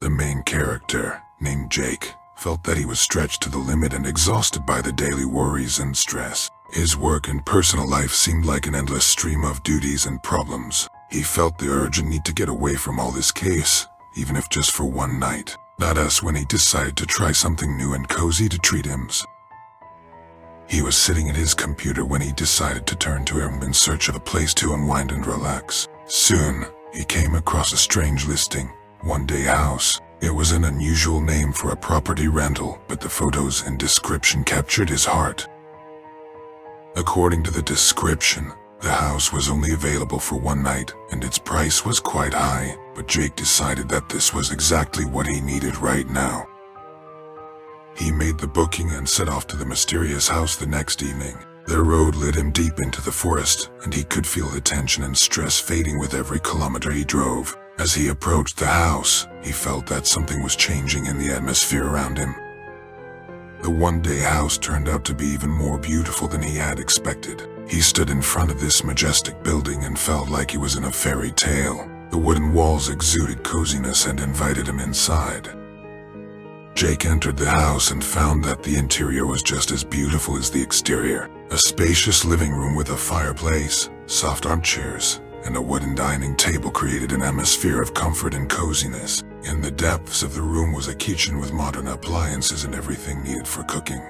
The main character, named Jake, felt that he was stretched to the limit and exhausted by the daily worries and stress. His work and personal life seemed like an endless stream of duties and problems. He felt the urgent need to get away from all this chaos, even if just for one night. That's when he decided to try something new and cozy to treat him. He was sitting at his computer when he decided to turn to him in search of a place to unwind and relax. Soon, he came across a strange listing, One Day House. It was an unusual name for a property rental, but the photos and description captured his heart. According to the description, the house was only available for one night, and its price was quite high, but Jake decided that this was exactly what he needed right now. He made the booking and set off to the mysterious house the next evening. The road led him deep into the forest, and he could feel the tension and stress fading with every kilometer he drove. As he approached the house, he felt that something was changing in the atmosphere around him. The one-day house turned out to be even more beautiful than he had expected. He stood in front of this majestic building and felt like he was in a fairy tale. The wooden walls exuded coziness and invited him inside. Jake entered the house and found that the interior was just as beautiful as the exterior. A spacious living room with a fireplace, soft armchairs, and a wooden dining table created an atmosphere of comfort and coziness. In the depths of the room was a kitchen with modern appliances and everything needed for cooking.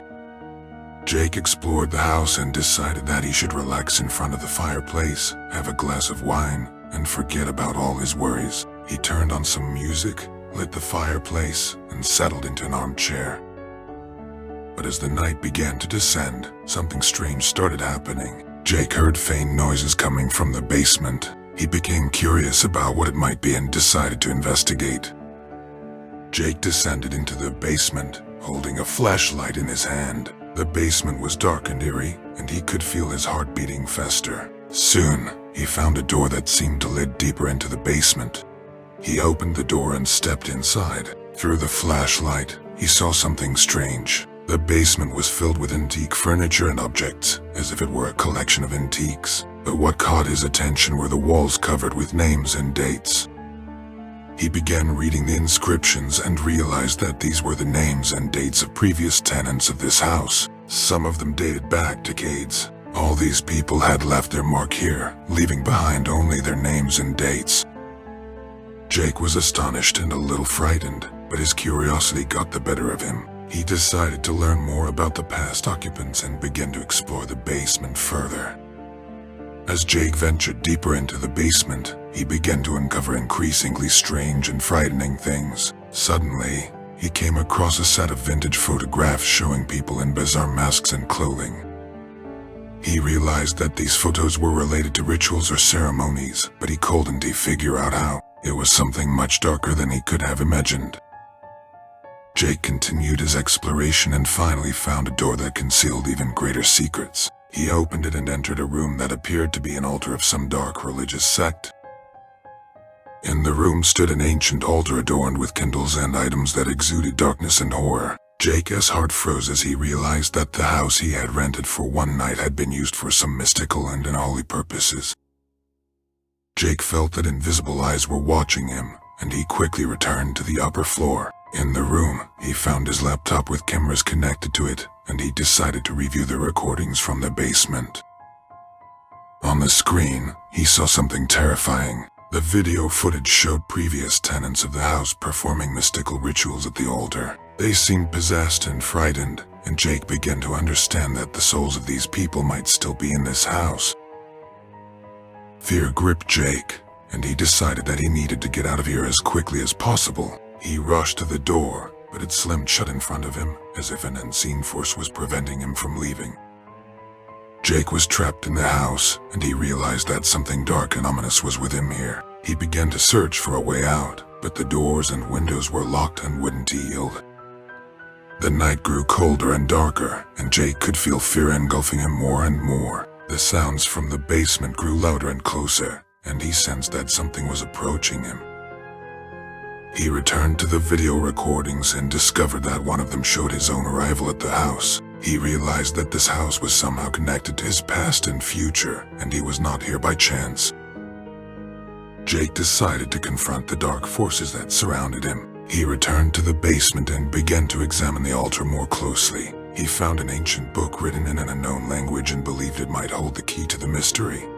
Jake explored the house and decided that he should relax in front of the fireplace, have a glass of wine, and forget about all his worries. He turned on some music, lit the fireplace, and settled into an armchair. But as the night began to descend, something strange started happening. Jake heard faint noises coming from the basement. He became curious about what it might be and decided to investigate. Jake descended into the basement, holding a flashlight in his hand. The basement was dark and eerie, and he could feel his heart beating faster. Soon, he found a door that seemed to lead deeper into the basement. He opened the door and stepped inside. Through the flashlight, he saw something strange. The basement was filled with antique furniture and objects, as if it were a collection of antiques. But what caught his attention were the walls covered with names and dates. He began reading the inscriptions and realized that these were the names and dates of previous tenants of this house. Some of them dated back decades. All these people had left their mark here, leaving behind only their names and dates. Jake was astonished and a little frightened, but his curiosity got the better of him. He decided to learn more about the past occupants and began to explore the basement further. As Jake ventured deeper into the basement, he began to uncover increasingly strange and frightening things. Suddenly, he came across a set of vintage photographs showing people in bizarre masks and clothing. He realized that these photos were related to rituals or ceremonies, but he couldn't figure out how. It was something much darker than he could have imagined. Jake continued his exploration and finally found a door that concealed even greater secrets. He opened it and entered a room that appeared to be an altar of some dark religious sect. In the room stood an ancient altar adorned with candles and items that exuded darkness and horror. Jake's heart froze as he realized that the house he had rented for one night had been used for some mystical and unholy purposes. Jake felt that invisible eyes were watching him, and he quickly returned to the upper floor. In the room, he found his laptop with cameras connected to it, and he decided to review the recordings from the basement. On the screen, he saw something terrifying. The video footage showed previous tenants of the house performing mystical rituals at the altar. They seemed possessed and frightened, and Jake began to understand that the souls of these people might still be in this house. Fear gripped Jake, and he decided that he needed to get out of here as quickly as possible. He rushed to the door, but it slammed shut in front of him, as if an unseen force was preventing him from leaving. Jake was trapped in the house, and he realized that something dark and ominous was with him here. He began to search for a way out, but the doors and windows were locked and wouldn't yield. The night grew colder and darker, and Jake could feel fear engulfing him more and more. The sounds from the basement grew louder and closer, and he sensed that something was approaching him. He returned to the video recordings and discovered that one of them showed his own arrival at the house. He realized that this house was somehow connected to his past and future, and he was not here by chance. Jake decided to confront the dark forces that surrounded him. He returned to the basement and began to examine the altar more closely. He found an ancient book written in an unknown language and believed it might hold the key to the mystery.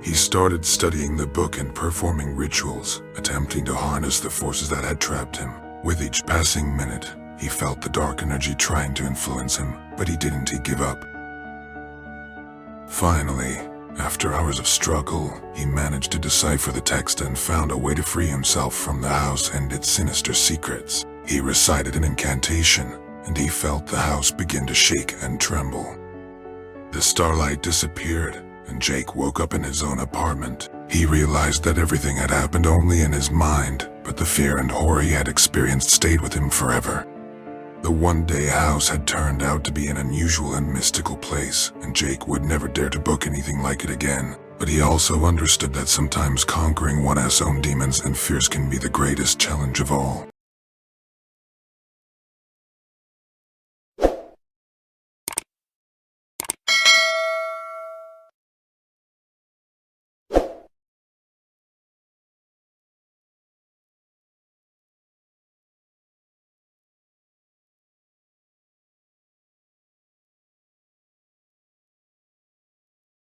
He started studying the book and performing rituals, attempting to harness the forces that had trapped him. With each passing minute, he felt the dark energy trying to influence him, but he didn't give up. Finally, after hours of struggle, he managed to decipher the text and found a way to free himself from the house and its sinister secrets. He recited an incantation, and he felt the house begin to shake and tremble. The starlight disappeared, and Jake woke up in his own apartment. He realized that everything had happened only in his mind, but the fear and horror he had experienced stayed with him forever. The one-day house had turned out to be an unusual and mystical place, and Jake would never dare to book anything like it again. But he also understood that sometimes conquering one's own demons and fears can be the greatest challenge of all.